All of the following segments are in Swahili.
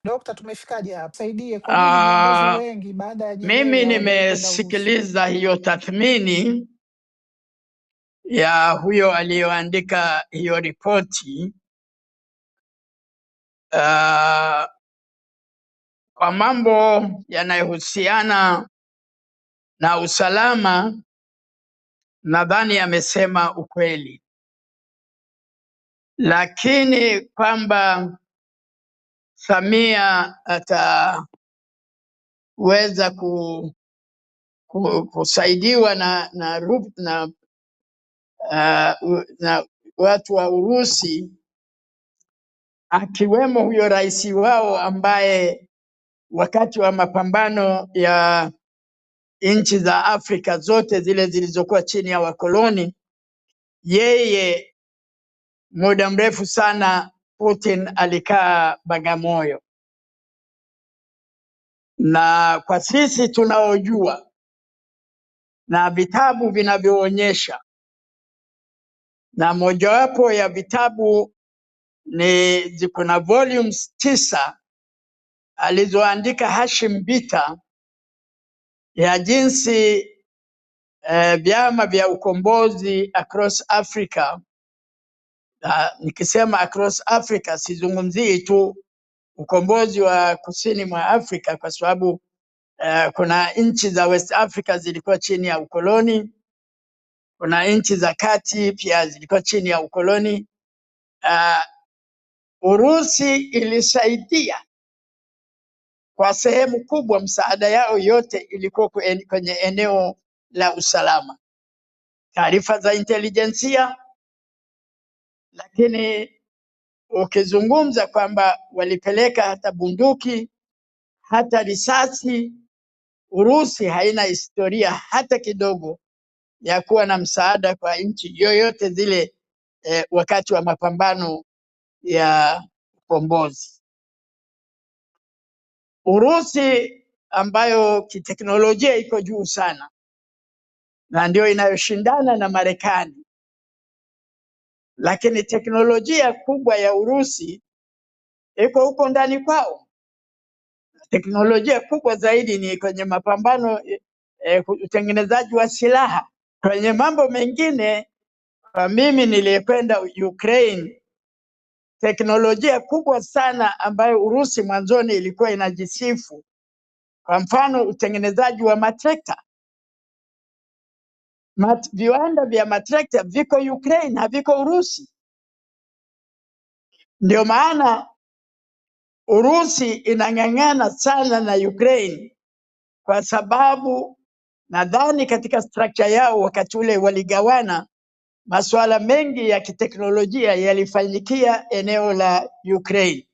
Dokta, tumefikaje hapa? Saidie, kwa nini viongozi wengi baada ya Nyerere Mimi hawajaipenda Urusi? nimesikiliza hiyo tathmini ya huyo aliyoandika hiyo ripoti. Kwa mambo yanayohusiana na usalama, nadhani amesema ukweli, lakini kwamba Samia ataweza kusaidiwa na watu wa Urusi, akiwemo huyo rais wao ambaye wakati wa mapambano ya nchi za Afrika zote zile zilizokuwa chini ya wakoloni, yeye muda mrefu sana Putin alikaa Bagamoyo. Na kwa sisi tunaojua na vitabu vinavyoonyesha, na mojawapo ya vitabu ni kuna volumes 9 alizoandika Hashim Bita ya jinsi vyama vya ukombozi across Africa. Nikisema across Africa sizungumzii tu ukombozi wa kusini mwa Afrika, kwa sababu kuna nchi za West Africa zilikuwa chini ya ukoloni, kuna nchi za kati pia zilikuwa chini ya ukoloni. Urusi ilisaidia kwa sehemu kubwa, msaada yao yote ilikuwa kwenye eneo la usalama, taarifa za intelijensia. Lakini ukizungumza kwamba walipeleka hata bunduki, hata risasi, Urusi haina historia hata kidogo ya kuwa na msaada kwa nchi yoyote zile wakati wa mapambano ya ukombozi. Urusi ambayo kiteknolojia iko juu sana na ndio inayoshindana na Marekani, lakini teknolojia kubwa ya Urusi iko huko ndani kwao. Teknolojia kubwa zaidi ni kwenye mapambano, utengenezaji wa silaha. Kwenye mambo mengine, kwa mimi niliyekwenda Ukraine, teknolojia kubwa sana ambayo Urusi mwanzoni ilikuwa inajisifu, kwa mfano utengenezaji wa matrekta. Viwanda vya matrekta viko Ukraine, haviko Urusi. Ndio maana Urusi inang'ang'ana sana na Ukraine, kwa sababu nadhani katika structure yao wakati ule waligawana, masuala mengi ya kiteknolojia yalifanyikia eneo la Ukraine.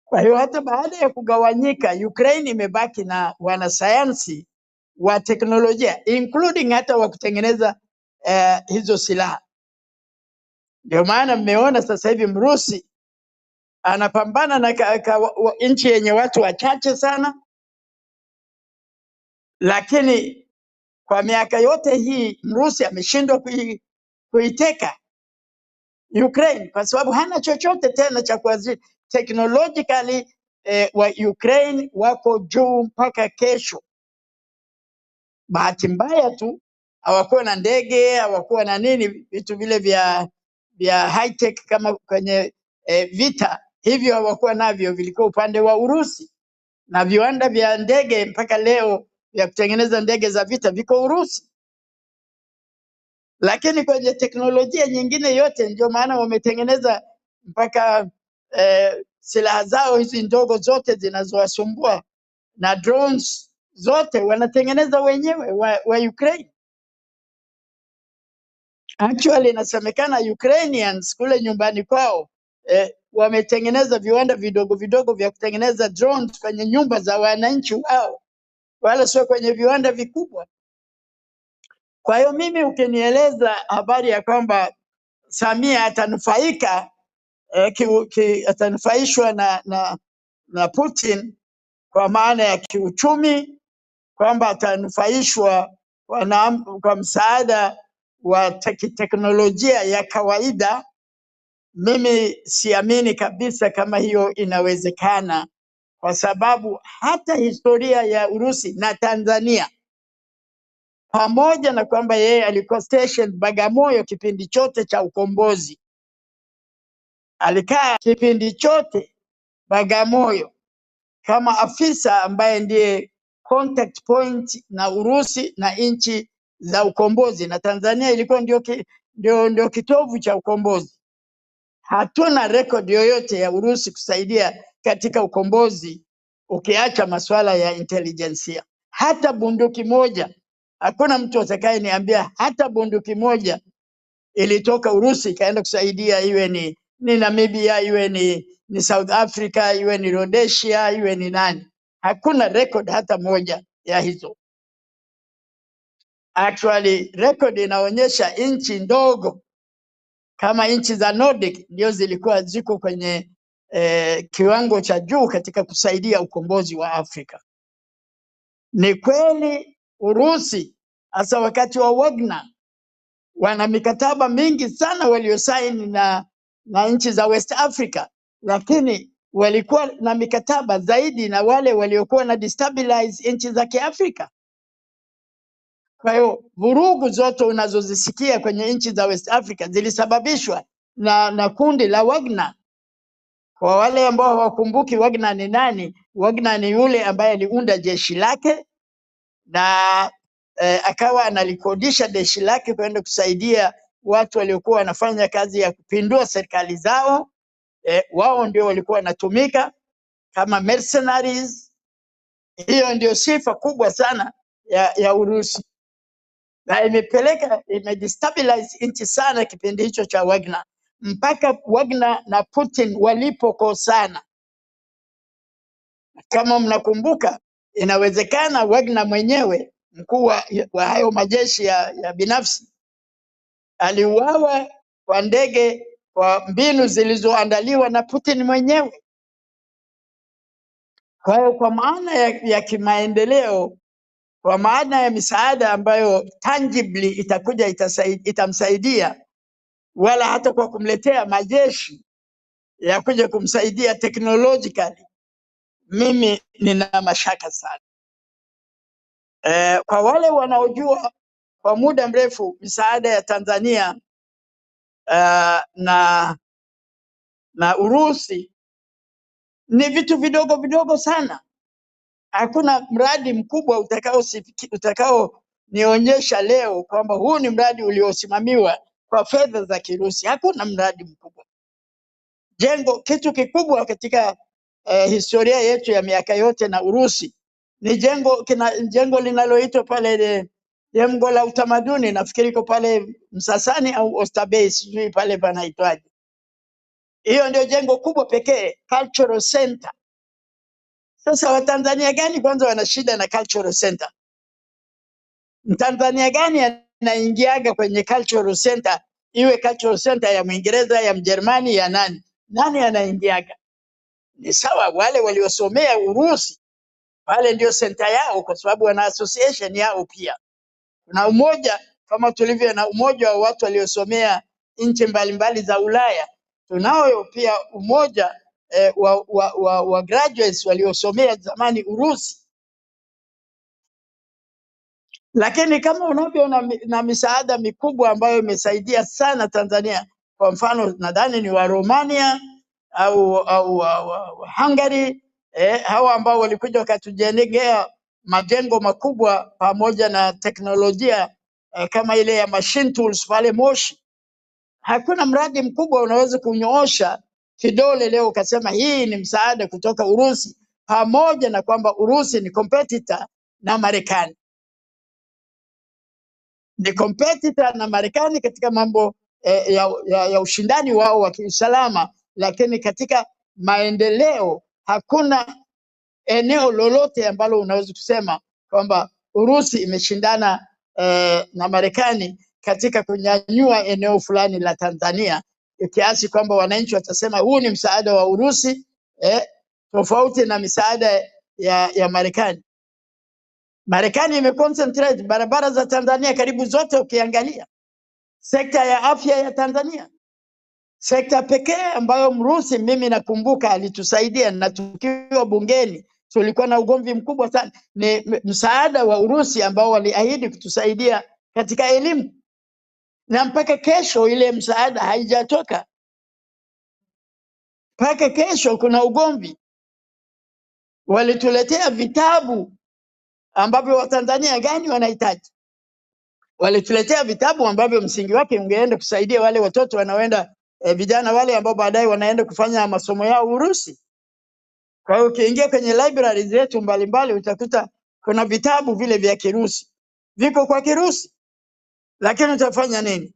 Kwa hiyo hata baada ya kugawanyika, Ukraine imebaki na wanasayansi wa teknolojia, including hata wa kutengeneza hizo silaha. Ndio maana mmeona sasa hivi Mrusi anapambana na nchi yenye watu wachache sana, lakini kwa miaka yote hii Mrusi ameshindwa kuiteka Ukraine kwa sababu hana chochote tena cha kuanzisha. Technologically wa Ukraine wako juu mpaka kesho. Bahati mbaya tu hawakuwa na ndege, hawakuwa na nini, vitu vile vya high tech kama kwenye vita, hivyo hawakuwa navyo, vilikuwa upande wa Urusi. Na viwanda vya ndege mpaka leo vya kutengeneza ndege za vita viko Urusi. Lakini kwenye teknolojia nyingine yote, ndio maana wametengeneza mpaka silaha zao hizi ndogo zote zinazowasumbua na drones zote wanatengeneza wenyewe wa Ukraine. Actually inasemekana Ukrainians kule nyumbani kwao wametengeneza viwanda vidogo vidogo vya kutengeneza drones kwenye nyumba za wananchi wao, wala sio kwenye viwanda vikubwa. Kwa hiyo mimi ukinieleza habari ya kwamba Samia atanufaika, atanufaishwa na Putin kwa maana ya kiuchumi, kwamba atanufaishwa kwa msaada wa teknolojia ya kawaida, Mimi siamini kabisa kama hiyo inawezekana, kwa sababu hata historia ya Urusi na Tanzania, pamoja na kwamba yeye alikuwa station Bagamoyo kipindi chote cha ukombozi, alikaa kipindi chote Bagamoyo kama afisa ambaye ndiye contact point na Urusi na nchi za ukombozi, na Tanzania ilikuwa ndio kitovu cha ukombozi. Hatuna rekodi yoyote ya Urusi kusaidia katika ukombozi, ukiacha masuala ya intelijensia. Hata bunduki moja, hakuna mtu atakayeniambia hata bunduki moja ilitoka Urusi ikaenda kusaidia, iwe ni Namibia, iwe ni South Africa, iwe ni Rhodesia, iwe ni nani. Hakuna record hata moja ya hizo. Actually record inaonyesha nchi ndogo kama nchi za Nordic ndio zilikuwa ziko kwenye kiwango cha juu katika kusaidia ukombozi wa Afrika. Ni kweli Urusi hasa wakati wa Wagner wana mikataba mingi sana waliosaini na nchi za West Africa, lakini walikuwa na mikataba zaidi na wale waliokuwa na destabilize nchi za Kiafrika. Kwa hiyo vurugu zote unazozisikia kwenye nchi za West Africa zilisababishwa na kundi la Wagner. Kwa wale ambao hawakumbuki Wagner ni nani, Wagner ni yule ambaye aliunda jeshi lake na akawa analikodisha jeshi lake kwenda kusaidia watu waliokuwa wanafanya kazi ya kupindua serikali zao. Wao ndio walikuwa wanatumika kama mercenaries. Hiyo ndio sifa kubwa sana ya Urusi, na imedestabilize nchi sana kipindi hicho cha Wagner, mpaka Wagner na Putin walipokosana. Kama mnakumbuka, inawezekana Wagner mwenyewe, mkuu wa hayo majeshi ya binafsi, aliuawa kwa ndege kwa mbinu zilizoandaliwa na Putin mwenyewe. Kwa hiyo kwa maana ya kimaendeleo, kwa maana ya misaada ambayo tangibly itakuja itamsaidia, wala hata kwa kumletea majeshi ya kuja kumsaidia technologically, mimi nina mashaka sana. Kwa wale wanaojua kwa muda mrefu misaada ya Tanzania na Urusi, ni vitu vidogo vidogo sana. Hakuna mradi mkubwa utakao nionyesha leo kwamba huu ni mradi uliosimamiwa kwa fedha za Kirusi. Hakuna mradi mkubwa. Kitu kikubwa katika historia yetu ya miaka yote na Urusi ni jengo linaloitwa pale jengo la utamaduni, nafikiri iko pale Msasani au Oysterbay, sijui pale panaitwaje. Hiyo ndio jengo kubwa pekee, cultural center. Sasa Watanzania gani kwanza wana shida na cultural center? Mtanzania gani anaingiaga kwenye cultural center, iwe cultural center ya Mwingereza, ya Mjerumani, ya nani? Nani anaingiaga? Ni sawa wale waliosomea Urusi, wale ndio center yao, kwa sababu wana association yao pia. Na umoja, kama tulivyo na umoja wa watu waliosomea nchi mbalimbali za Ulaya, tunao pia umoja wa graduates waliosomea zamani Urusi. Lakini kama unavyoona na misaada mikubwa ambayo imesaidia sana Tanzania, kwa mfano nadhani ni wa Romania au Hungary, hawa ambao walikuja wakatujengea majengo makubwa pamoja na teknolojia kama ile ya machine tools pale Moshi. Hakuna mradi mkubwa unaweza kunyoosha kidole leo ukasema hii ni msaada kutoka Urusi, pamoja na kwamba Urusi ni competitor na Marekani. Ni competitor na Marekani katika mambo ya ushindani wao wa kiusalama, lakini katika maendeleo hakuna eneo lolote ambalo unaweza kusema kwamba Urusi imeshindana na Marekani katika kunyanyua eneo fulani la Tanzania, kiasi kwamba wananchi watasema huu ni msaada wa Urusi tofauti na misaada ya Marekani. Marekani imeconcentrate barabara za Tanzania karibu zote, ukiangalia sekta ya afya ya Tanzania Sekta pekee ambayo Mrusi mimi nakumbuka alitusaidia, na tukiwa bungeni tulikuwa na ugomvi mkubwa sana, ni msaada wa Urusi ambao waliahidi kutusaidia katika elimu, na mpaka kesho ile msaada haijatoka. Mpaka kesho kuna ugomvi. Walituletea vitabu ambavyo Watanzania gani wanahitaji. Walituletea vitabu ambavyo msingi wake ungeenda kusaidia wale watoto wanaoenda vijana wale ambao baadaye wanaenda kufanya masomo yao Urusi. Kwa hiyo ukiingia kwenye library zetu mbalimbali utakuta kuna vitabu vile vya Kirusi viko kwa Kirusi, lakini utafanya nini?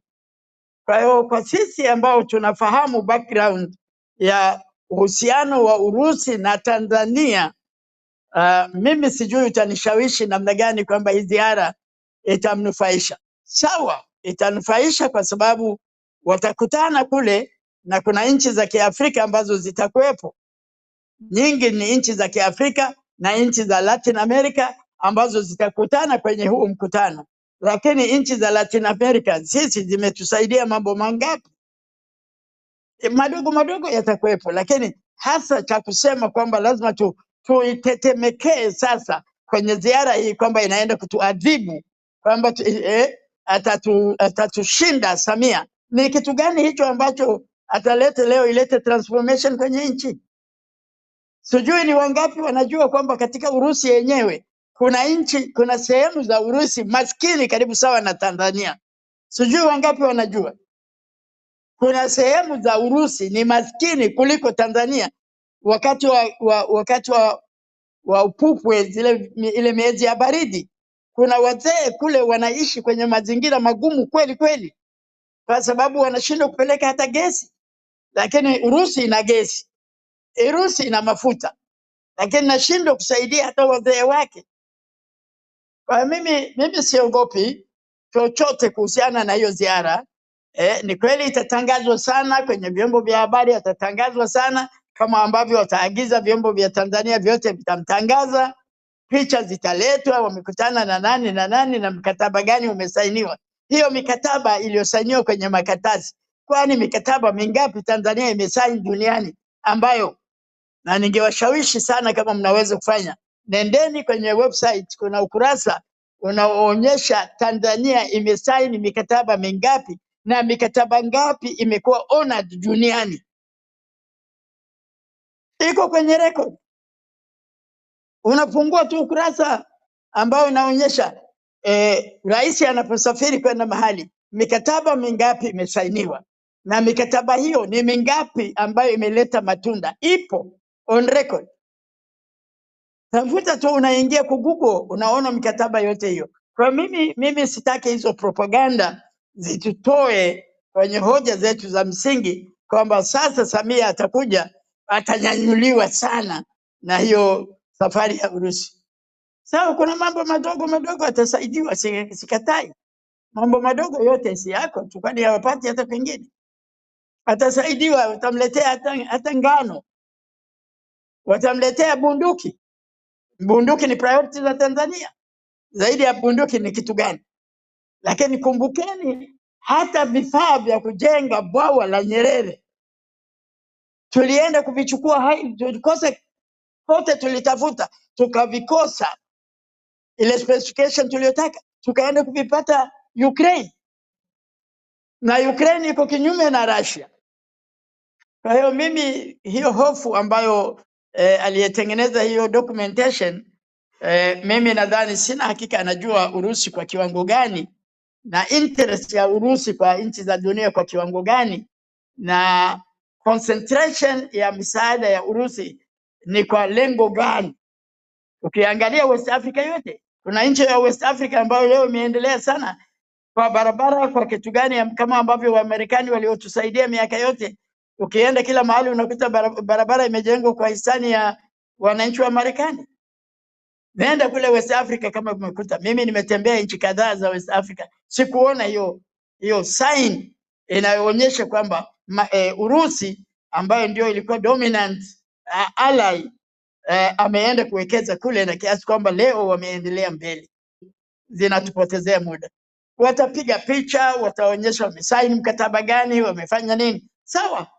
Kwa hiyo kwa sisi ambao tunafahamu background ya uhusiano wa Urusi na Tanzania, mimi sijui utanishawishi namna gani kwamba hii ziara itamnufaisha. Sawa, itanufaisha kwa sababu watakutana kule na kuna nchi za Kiafrika ambazo zitakuwepo. Nyingi ni nchi za Kiafrika na nchi za Latin America ambazo zitakutana kwenye huu mkutano. Lakini nchi za Latin America sisi zimetusaidia mambo mangapi? Madogo madogo yatakuwepo, lakini hasa cha kusema kwamba lazima tuitetemekee sasa kwenye ziara hii kwamba inaenda kutuadhibu kwamba atatushinda Samia. Ni kitu gani hicho ambacho atalete leo ilete transformation kwenye nchi? Sijui ni wangapi wanajua kwamba katika Urusi yenyewe kuna sehemu za Urusi maskini karibu sawa na Tanzania. Sijui wangapi wanajua kuna sehemu za Urusi ni maskini kuliko Tanzania. Wakati wa upupwe ile miezi ya baridi, kuna wazee kule wanaishi kwenye mazingira magumu kweli kweli, kwa sababu wanashindwa kupeleka hata gesi. Lakini Urusi ina gesi, Urusi ina mafuta, lakini nashindwa kusaidia hata wazee wake. Kwa mimi siogopi chochote kuhusiana na hiyo ziara. Ni kweli itatangazwa sana kwenye vyombo vya habari, itatangazwa sana kama ambavyo wataagiza vyombo vya Tanzania vyote vitamtangaza. Picha zitaletwa, wamekutana na nani na nani na mkataba gani umesainiwa. Hiyo mikataba iliyosainiwa kwenye makaratasi, kwani mikataba mingapi Tanzania imesaini duniani ambayo, na ningewashawishi sana kama mnaweza kufanya, nendeni kwenye website, kuna ukurasa unaoonyesha Tanzania imesaini mikataba mingapi na mikataba ngapi imekuwa honored duniani. Iko kwenye record. Unafungua tu ukurasa ambao unaonyesha rais anaposafiri kwenda mahali mikataba mingapi imesainiwa na mikataba hiyo ni mingapi ambayo imeleta matunda. Ipo on record. Tafuta tu, unaingia ku Google unaona mikataba yote hiyo. Kwa mimi sitaki hizo propaganda zitutoe kwenye hoja zetu za msingi kwamba sasa Samia atakuja atanyanyuliwa sana na hiyo safari ya Urusi. Sawa, kuna mambo madogo madogo atasaidiwa, sikatai. Mambo madogo yote si yako tu, kwani hawapati hata pengine. Atasaidiwa, watamletea hata ngano, watamletea bunduki. Bunduki ni priority za Tanzania. Zaidi ya bunduki ni kitu gani? Lakini kumbukeni, hata vifaa vya kujenga bwawa la Nyerere tulienda kuvichukua, tulikosa kote, tulitafuta tukavikosa. Ile specification tuliyotaka tukaenda kuvipata Ukraine, na Ukraine iko kinyume na Russia. Kwa hiyo mimi hiyo hofu ambayo aliyetengeneza hiyo documentation, mimi nadhani, sina hakika anajua Urusi kwa kiwango gani na interest ya Urusi kwa nchi za dunia kwa kiwango gani, na concentration ya misaada ya Urusi ni kwa lengo gani. Ukiangalia West Africa yote, kuna nchi ya West Africa ambayo leo imeendelea sana kwa barabara, kwa kitu gani? Kama ambavyo Wamarekani waliotusaidia miaka yote, ukienda kila mahali unakuta barabara imejengwa kwa hisani ya wananchi wa Marekani. Nenda kule West Africa kama umekuta. Mimi nimetembea nchi kadhaa za West Africa, sikuona hiyo sign inayoonyesha kwamba Urusi ambayo ndio ilikuwa dominant ally ameenda kuwekeza kule, na kiasi kwamba leo wameendelea mbele. Zinatupotezea muda. Watapiga picha, wataonyesha wamesaini mkataba gani, wamefanya nini. Sawa,